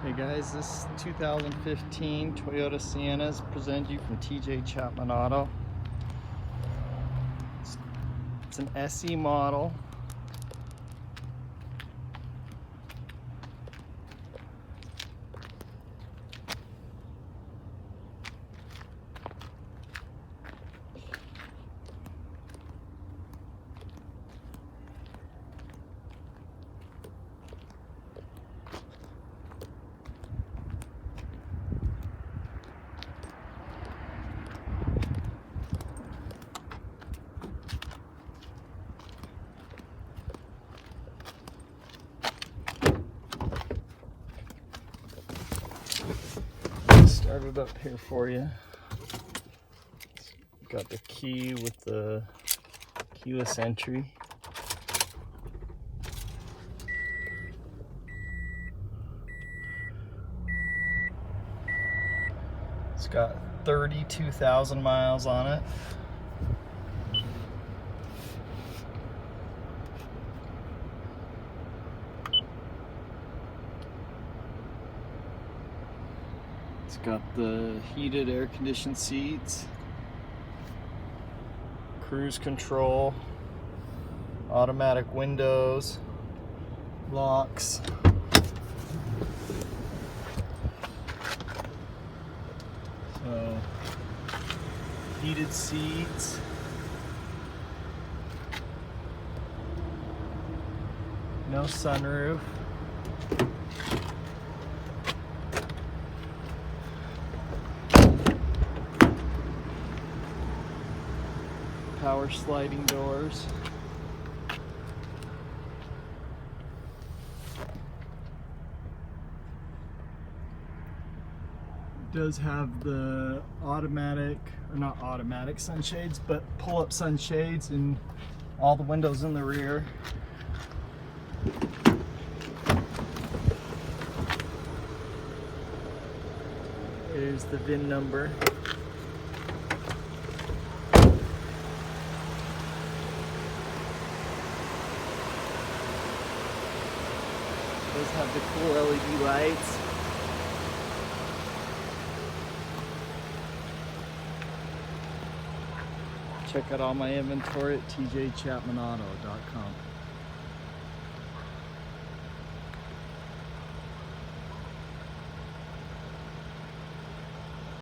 Hey guys, this 2015 Toyota Sienna is presented to you from TJ Chapman Auto. It's an SE model. Start it up here for you. Got the key with the keyless entry. It's got 32,000 miles on it. It's got the heated air-conditioned seats, cruise control, automatic windows, locks. So, heated seats. No sunroof. Power sliding doors. It does have the automatic, or not automatic sunshades, but pull-up sunshades in all the windows in the rear. There's the VIN number. Does have the cool LED lights. Check out all my inventory at tjchapmanauto.com.